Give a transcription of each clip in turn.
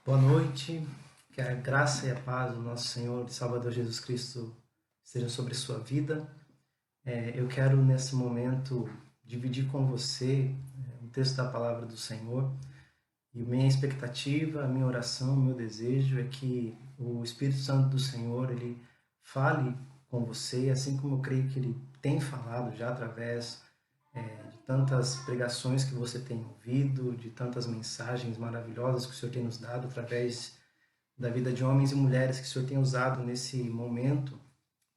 Boa noite, que a graça e a paz do nosso Senhor e Salvador Jesus Cristo estejam sobre a sua vida. Eu quero nesse momento dividir com você um texto da palavra do Senhor e minha expectativa, a minha oração, o meu desejo é que o Espírito Santo do Senhor ele fale com você, assim como eu creio que ele tem falado já através de tantas pregações que você tem ouvido, de tantas mensagens maravilhosas que o Senhor tem nos dado através da vida de homens e mulheres que o Senhor tem usado nesse momento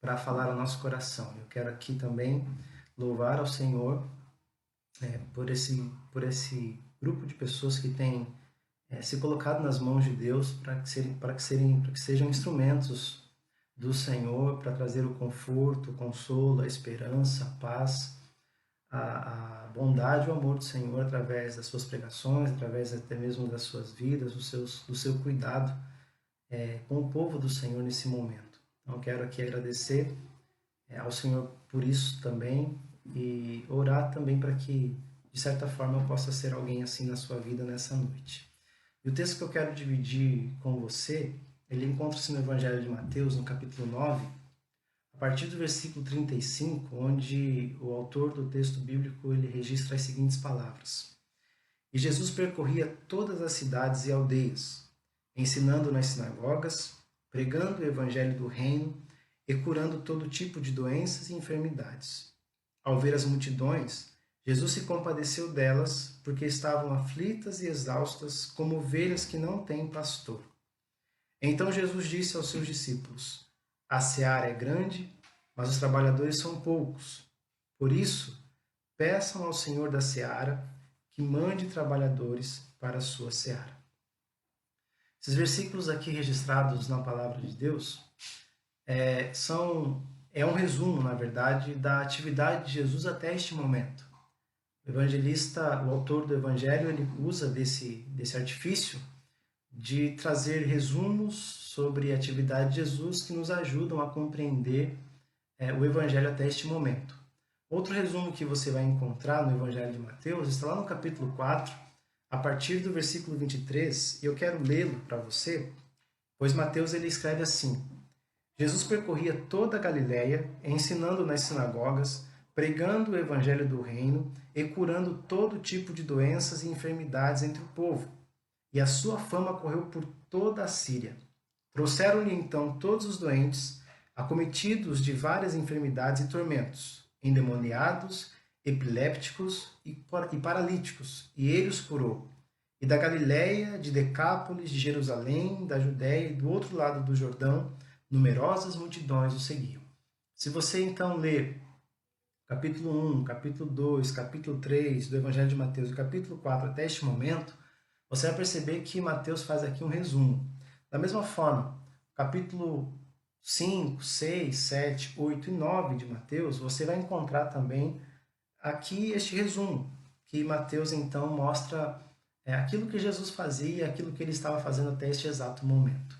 para falar ao nosso coração. Eu quero aqui também louvar ao Senhor por esse grupo de pessoas que têm se colocado nas mãos de Deus para que sejam instrumentos do Senhor para trazer o conforto, o consolo, a esperança, a paz, a bondade e o amor do Senhor através das suas pregações, através até mesmo das suas vidas, do seu cuidado com o povo do Senhor nesse momento. Então, quero aqui agradecer ao Senhor por isso também e orar também para que, de certa forma, eu possa ser alguém assim na sua vida nessa noite. E o texto que eu quero dividir com você, ele encontra-se no Evangelho de Mateus, no capítulo 9, a partir do versículo 35, onde o autor do texto bíblico ele registra as seguintes palavras. E Jesus percorria todas as cidades e aldeias, ensinando nas sinagogas, pregando o evangelho do reino e curando todo tipo de doenças e enfermidades. Ao ver as multidões, Jesus se compadeceu delas, porque estavam aflitas e exaustas, como ovelhas que não têm pastor. Então Jesus disse aos seus discípulos: A seara é grande, mas os trabalhadores são poucos. Por isso, peçam ao Senhor da seara que mande trabalhadores para a sua seara. Esses versículos aqui registrados na palavra de Deus é um resumo, na verdade, da atividade de Jesus até este momento. O evangelista, o autor do evangelho, ele usa desse artifício de trazer resumos sobre a atividade de Jesus que nos ajudam a compreender o evangelho até este momento. Outro resumo que você vai encontrar no evangelho de Mateus está lá no capítulo 4, a partir do versículo 23, e eu quero lê-lo para você, pois Mateus ele escreve assim: Jesus percorria toda a Galiléia, ensinando nas sinagogas, pregando o evangelho do reino e curando todo tipo de doenças e enfermidades entre o povo. E a sua fama correu por toda a Síria. Trouxeram-lhe então todos os doentes, acometidos de várias enfermidades e tormentos, endemoniados, epilépticos e paralíticos, e ele os curou. E da Galiléia, de Decápolis, de Jerusalém, da Judéia e do outro lado do Jordão, numerosas multidões o seguiam. Se você então ler capítulo 1, capítulo 2, capítulo 3 do Evangelho de Mateus e capítulo 4 até este momento, você vai perceber que Mateus faz aqui um resumo. Da mesma forma, capítulo 5, 6, 7, 8 e 9 de Mateus, você vai encontrar também aqui este resumo, que Mateus então mostra aquilo que Jesus fazia, aquilo que ele estava fazendo até este exato momento.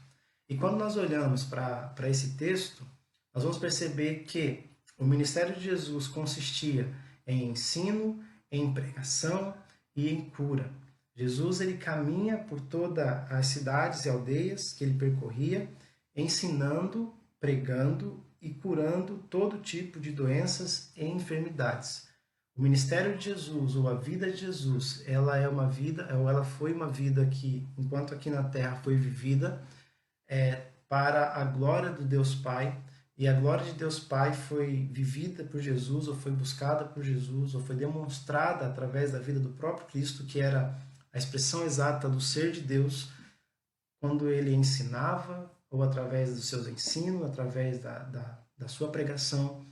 E quando nós olhamos para esse texto, nós vamos perceber que o ministério de Jesus consistia em ensino, em pregação e em cura. Jesus ele caminha por todas as cidades e aldeias que ele percorria, ensinando, pregando e curando todo tipo de doenças e enfermidades. O ministério de Jesus, ou a vida de Jesus, ela é uma vida, ou ela foi uma vida que, enquanto aqui na Terra foi vivida, para a glória do Deus Pai, e a glória de Deus Pai foi vivida por Jesus, ou foi buscada por Jesus, ou foi demonstrada através da vida do próprio Cristo, que era a expressão exata do ser de Deus, quando ele ensinava, ou através dos seus ensinos, através da sua pregação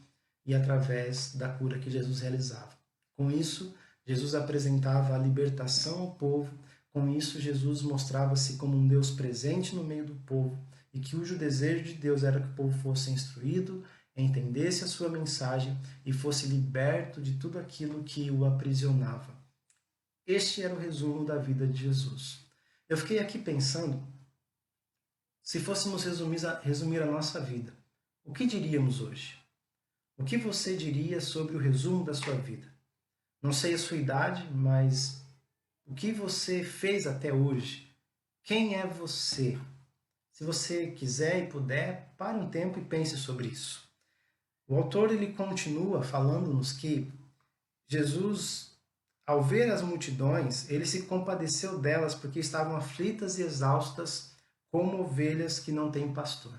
e através da cura que Jesus realizava. Com isso, Jesus apresentava a libertação ao povo, com isso Jesus mostrava-se como um Deus presente no meio do povo e que cujo desejo de Deus era que o povo fosse instruído, entendesse a sua mensagem e fosse liberto de tudo aquilo que o aprisionava. Este era o resumo da vida de Jesus. Eu fiquei aqui pensando, se fôssemos resumir a nossa vida, o que diríamos hoje? O que você diria sobre o resumo da sua vida? Não sei a sua idade, mas O que você fez até hoje? Quem é você? Se você quiser e puder, pare um tempo e pense sobre isso. O autor ele continua falando-nos que Jesus, ao ver as multidões, ele se compadeceu delas porque estavam aflitas e exaustas como ovelhas que não têm pastor.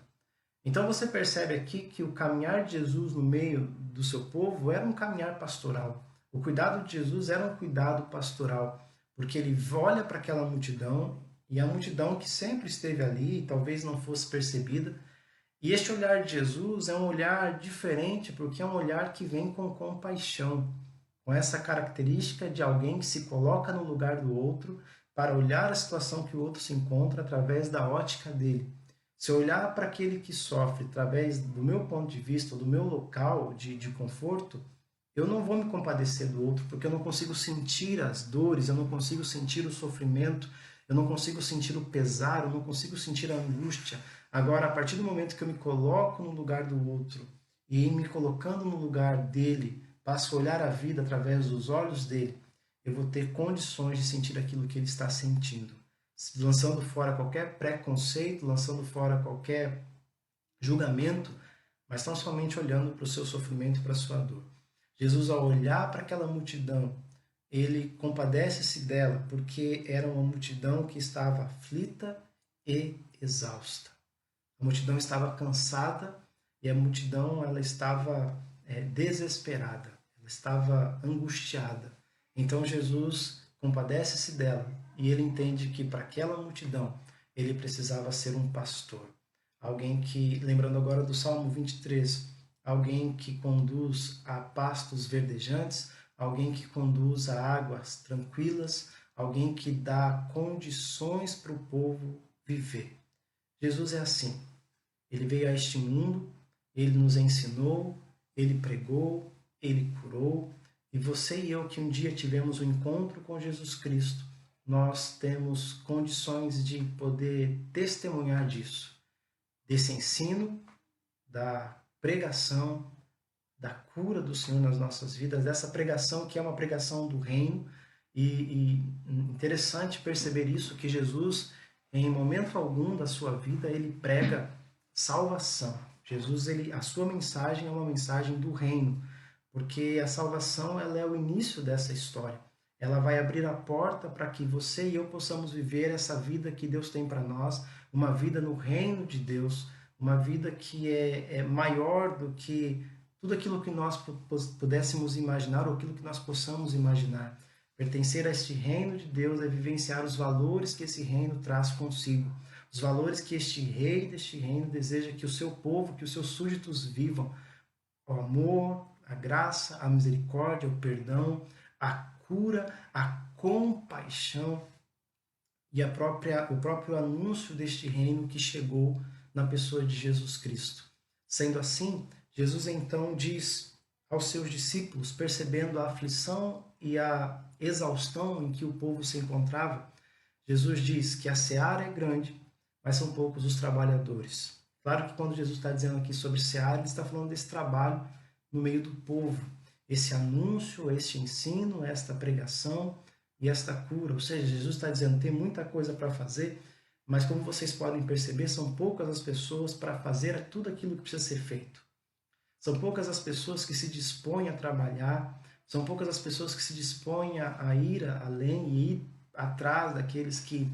Então você percebe aqui que o caminhar de Jesus no meio do seu povo era um caminhar pastoral. O cuidado de Jesus era um cuidado pastoral, porque ele olha para aquela multidão, e a multidão que sempre esteve ali, talvez não fosse percebida, e este olhar de Jesus é um olhar diferente, porque é um olhar que vem com compaixão, com essa característica de alguém que se coloca no lugar do outro para olhar a situação que o outro se encontra através da ótica dele. Se eu olhar para aquele que sofre através do meu ponto de vista, do meu local de conforto, eu não vou me compadecer do outro, porque eu não consigo sentir as dores, eu não consigo sentir o sofrimento, eu não consigo sentir o pesar, eu não consigo sentir a angústia. Agora, a partir do momento que eu me coloco no lugar do outro e me colocando no lugar dele, passo a olhar a vida através dos olhos dele, eu vou ter condições de sentir aquilo que ele está sentindo, lançando fora qualquer preconceito, lançando fora qualquer julgamento, mas tão somente olhando para o seu sofrimento e para a sua dor. Jesus, ao olhar para aquela multidão, ele compadece-se dela, porque era uma multidão que estava aflita e exausta. A multidão estava cansada e a multidão ela estava desesperada, ela estava angustiada. Então Jesus compadece-se dela e ele entende que para aquela multidão ele precisava ser um pastor. Alguém que, lembrando agora do Salmo 23, alguém que conduz a pastos verdejantes, alguém que conduz a águas tranquilas, alguém que dá condições para o povo viver. Jesus é assim. Ele veio a este mundo, ele nos ensinou, ele pregou, ele curou, e você e eu que um dia tivemos um encontro com Jesus Cristo, nós temos condições de poder testemunhar disso, desse ensino, da pregação, da cura do Senhor nas nossas vidas, dessa pregação que é uma pregação do reino, e interessante perceber isso, que Jesus, em momento algum da sua vida, ele prega salvação. Jesus, a sua mensagem é uma mensagem do reino, porque a salvação ela é o início dessa história. Ela vai abrir a porta para que você e eu possamos viver essa vida que Deus tem para nós, uma vida no reino de Deus, uma vida que é maior do que tudo aquilo que nós pudéssemos imaginar ou aquilo que nós possamos imaginar. Pertencer a este reino de Deus é vivenciar os valores que esse reino traz consigo. Os valores que este rei deste reino deseja que o seu povo, que os seus súditos vivam. O amor, a graça, a misericórdia, o perdão, a cura, a compaixão e o próprio anúncio deste reino que chegou na pessoa de Jesus Cristo. Sendo assim, Jesus então diz aos seus discípulos, percebendo a aflição e a exaustão em que o povo se encontrava, Jesus diz que a seara é grande, mas são poucos os trabalhadores. Claro que quando Jesus está dizendo aqui sobre seara, ele está falando desse trabalho no meio do povo, esse anúncio, este ensino, esta pregação e esta cura. Ou seja, Jesus está dizendo, tem muita coisa para fazer, mas como vocês podem perceber, são poucas as pessoas para fazer tudo aquilo que precisa ser feito. São poucas as pessoas que se dispõem a trabalhar, são poucas as pessoas que se dispõem a ir além e ir atrás daqueles que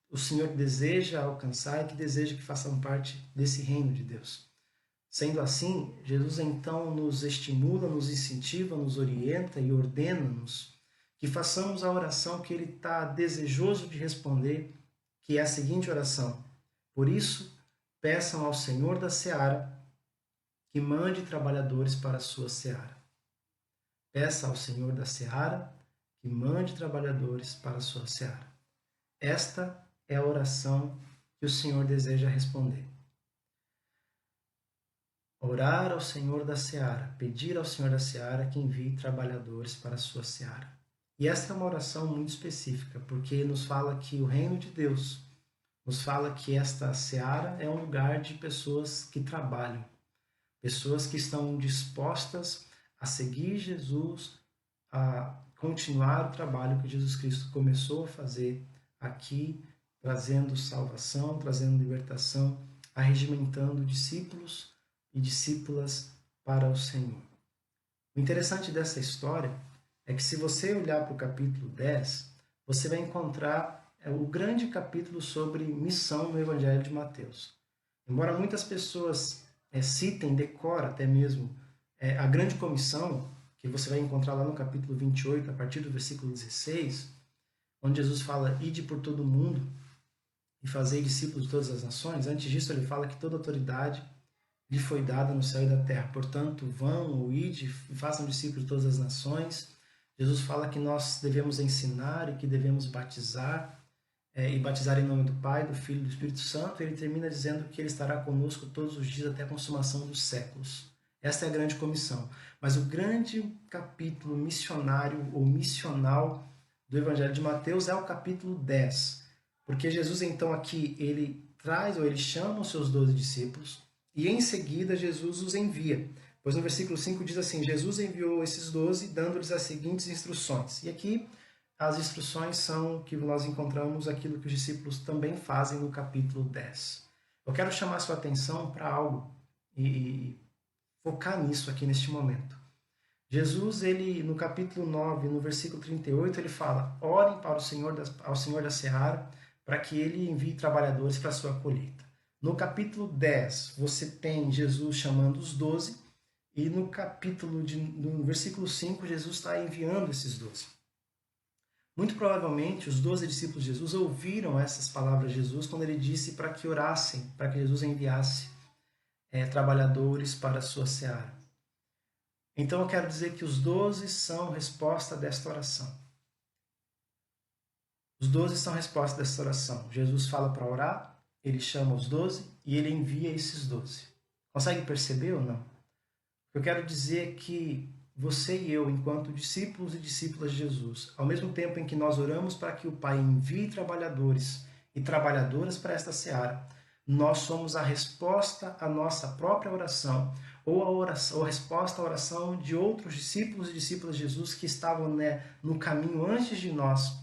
o Senhor deseja alcançar e que deseja que façam parte desse reino de Deus. Sendo assim, Jesus então nos estimula, nos incentiva, nos orienta e ordena-nos que façamos a oração que ele está desejoso de responder, que é a seguinte oração: por isso, peçam ao Senhor da seara que mande trabalhadores para a sua seara. Peça ao Senhor da seara que mande trabalhadores para a sua seara. Esta é a oração que o Senhor deseja responder. Orar ao Senhor da seara, pedir ao Senhor da seara que envie trabalhadores para a sua seara. E esta é uma oração muito específica, porque nos fala que o reino de Deus, nos fala que esta seara é um lugar de pessoas que trabalham, pessoas que estão dispostas a seguir Jesus continuar o trabalho que Jesus Cristo começou a fazer aqui, trazendo salvação, trazendo libertação, arregimentando discípulos e discípulas para o Senhor. O interessante dessa história é que se você olhar para o capítulo 10, você vai encontrar o grande capítulo sobre missão no Evangelho de Mateus. Embora muitas pessoas citem, decoram até mesmo a grande comissão, que você vai encontrar lá no capítulo 28, a partir do versículo 16, onde Jesus fala, ide por todo o mundo e fazei discípulos de todas as nações. Antes disso, ele fala que toda autoridade lhe foi dada no céu e da terra. Portanto, vão ou ide e façam discípulos de todas as nações. Jesus fala que nós devemos ensinar e que devemos batizar, e batizar em nome do Pai, do Filho e do Espírito Santo. Ele termina dizendo que ele estará conosco todos os dias até a consumação dos séculos. Esta é a grande comissão. Mas o grande capítulo missionário ou missional do Evangelho de Mateus é o capítulo 10. Porque Jesus, então, aqui, ele traz ou ele chama os seus 12 discípulos e em seguida Jesus os envia. Pois no versículo 5 diz assim, Jesus enviou esses 12 dando-lhes as seguintes instruções. E aqui as instruções são que nós encontramos aquilo que os discípulos também fazem no capítulo 10. Eu quero chamar a sua atenção para algo e focar nisso aqui neste momento. Jesus, ele no capítulo 9, no versículo 38, ele fala, orem para ao Senhor da Seara, para que ele envie trabalhadores para a sua colheita. No capítulo 10, você tem Jesus chamando os 12, e no versículo 5, Jesus está enviando esses 12. Muito provavelmente, os 12 discípulos de Jesus ouviram essas palavras de Jesus quando ele disse para que orassem, para que Jesus enviasse trabalhadores para a sua seara. Então eu quero dizer que os 12 são resposta desta oração. Os 12 são resposta desta oração. Jesus fala para orar, ele chama os 12 e ele envia esses 12. Consegue perceber ou não? Eu quero dizer que você e eu, enquanto discípulos e discípulas de Jesus, ao mesmo tempo em que nós oramos para que o Pai envie trabalhadores e trabalhadoras para esta seara, nós somos a resposta à nossa própria oração, ou a resposta à oração de outros discípulos e discípulas de Jesus que estavam no caminho antes de nós,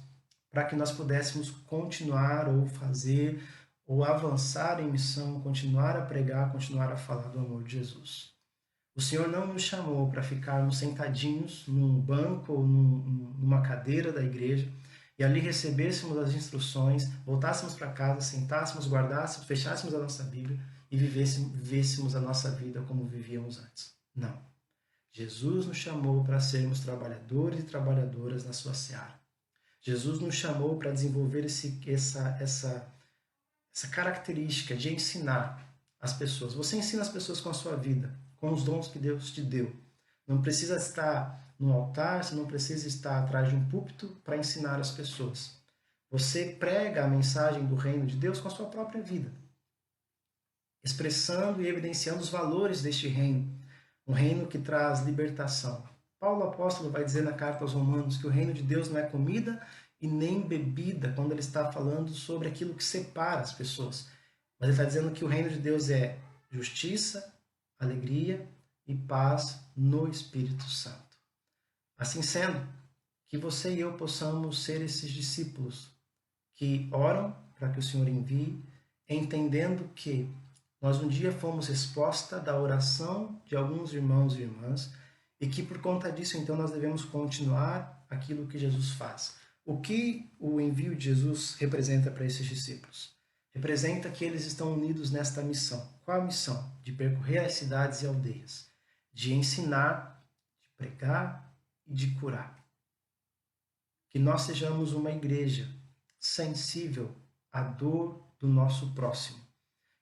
para que nós pudéssemos continuar ou fazer ou avançar em missão, continuar a pregar, continuar a falar do amor de Jesus. O Senhor não nos chamou para ficarmos sentadinhos num banco ou numa cadeira da igreja e ali recebêssemos as instruções, voltássemos para casa, sentássemos, guardássemos, fechássemos a nossa Bíblia e vivêssemos a nossa vida como vivíamos antes. Não. Jesus nos chamou para sermos trabalhadores e trabalhadoras na sua seara. Jesus nos chamou para desenvolver essa característica de ensinar as pessoas. Você ensina as pessoas com a sua vida, com os dons que Deus te deu. Não precisa estar no altar, você não precisa estar atrás de um púlpito para ensinar as pessoas. Você prega a mensagem do reino de Deus com a sua própria vida, expressando e evidenciando os valores deste reino, um reino que traz libertação. Paulo apóstolo vai dizer na carta aos Romanos que o reino de Deus não é comida e nem bebida, quando ele está falando sobre aquilo que separa as pessoas. Mas ele está dizendo que o reino de Deus é justiça, alegria e paz no Espírito Santo. Assim sendo, que você e eu possamos ser esses discípulos que oram para que o Senhor envie, entendendo que nós um dia fomos resposta da oração de alguns irmãos e irmãs e que por conta disso, então, nós devemos continuar aquilo que Jesus faz. O que o envio de Jesus representa para esses discípulos? Representa que eles estão unidos nesta missão. Qual a missão? De percorrer as cidades e aldeias, de ensinar, de pregar e de curar. Que nós sejamos uma igreja sensível à dor do nosso próximo.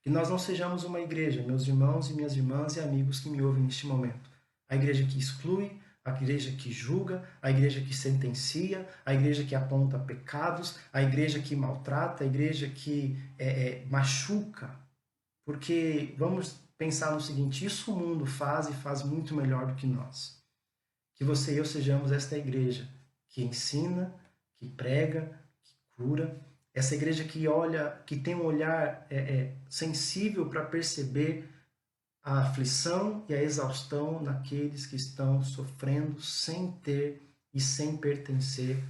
Que nós não sejamos uma igreja, meus irmãos e minhas irmãs e amigos que me ouvem neste momento, a igreja que exclui, a igreja que julga, a igreja que sentencia, a igreja que aponta pecados, a igreja que maltrata, a igreja que machuca. Porque vamos pensar no seguinte, isso o mundo faz e faz muito melhor do que nós. Que você e eu sejamos esta igreja que ensina, que prega, que cura, essa igreja que olha, que tem um olhar sensível para perceber a aflição e a exaustão naqueles que estão sofrendo sem ter e sem pertencer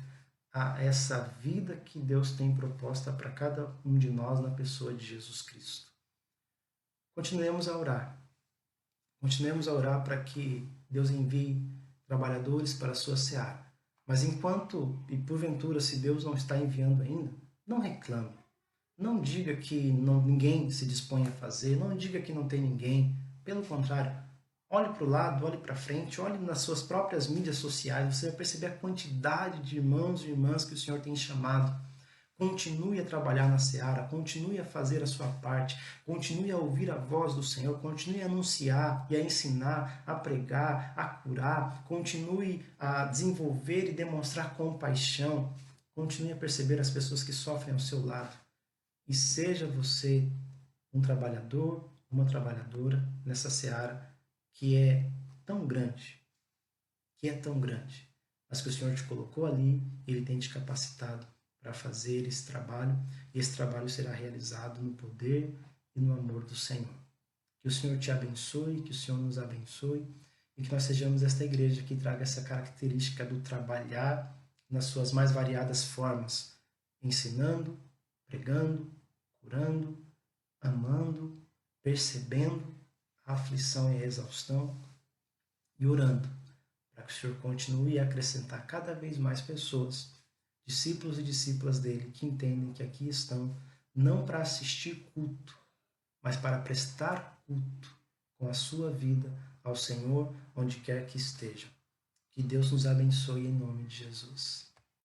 a essa vida que Deus tem proposta para cada um de nós na pessoa de Jesus Cristo. Continuemos a orar. Continuemos a orar para que Deus envie trabalhadores para a sua seara. Mas enquanto e porventura, se Deus não está enviando ainda, não reclame. Não diga que ninguém se dispõe a fazer, não diga que não tem ninguém. Pelo contrário, olhe para o lado, olhe para frente, olhe nas suas próprias mídias sociais, você vai perceber a quantidade de irmãos e irmãs que o Senhor tem chamado. Continue a trabalhar na seara, continue a fazer a sua parte, continue a ouvir a voz do Senhor, continue a anunciar e a ensinar, a pregar, a curar, continue a desenvolver e demonstrar compaixão, continue a perceber as pessoas que sofrem ao seu lado. E seja você um trabalhador, uma trabalhadora nessa seara que é tão grande, mas que o Senhor te colocou ali, Ele tem te capacitado para fazer esse trabalho, e esse trabalho será realizado no poder e no amor do Senhor. Que o Senhor te abençoe, que o Senhor nos abençoe, e que nós sejamos esta igreja que traga essa característica do trabalhar nas suas mais variadas formas, ensinando, pregando, curando, amando, percebendo a aflição e a exaustão e orando para que o Senhor continue a acrescentar cada vez mais pessoas, discípulos e discípulas dele, que entendem que aqui estão não para assistir culto, mas para prestar culto com a sua vida ao Senhor onde quer que estejam. Que Deus nos abençoe em nome de Jesus.